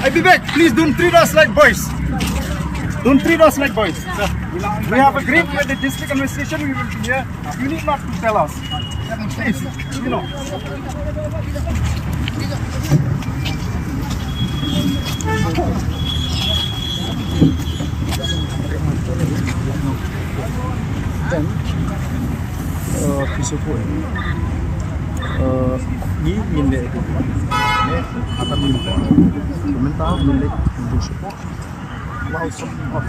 I'll be back. Please don't treat us like boys. Don't treat us like boys. Sir, we have agreed with the district administration. We will be here. You need not to tell us. Please, you know. Then, ini milik akan minta komentar milik untuk support while some of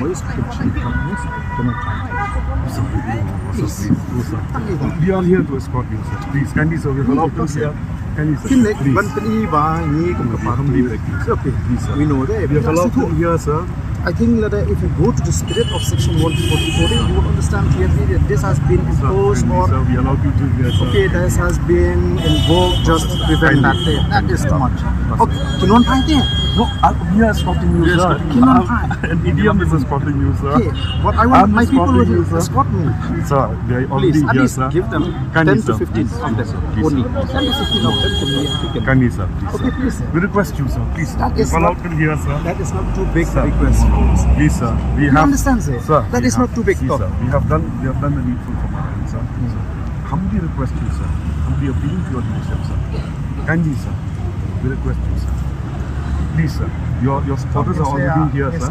voice companies cannot we are here to escort you, sir. Please, kindly, sir. We are allowed to here. Kindly, sir. Okay, please, sir. we know that. We are allowed to here, sir. I think that if you go to the spirit of section 144, you will understand clearly that this has been imposed or sir, we allow you to here, sir. okay, this has been invoked just to prevent that day. That is too much. Okay, can one fight there? No, we are escorting you, sir. An idiom is escorting you, sir. Okay, what I want, my people will escort me. Sir, they are already Please, at here, least sir. give them Kindly, 10 to sir. 15 of them only. 10 to 15 of them can be. Kindly, sir. Please, Okay, sir. please, sir. We request you, sir. Please, sir. That is If allowed not- to here, sir. That is not too big Sir. a request. Please, sir. We You have. understand, sir? That we is not too big, Please, though. sir. We have done the needful from our end, sir. Humbly request you, sir. Humbly appealing to your leadership, sir. Kindly, sir. We request you, sir. Please, sir. Your supporters are already here, Yes, sir.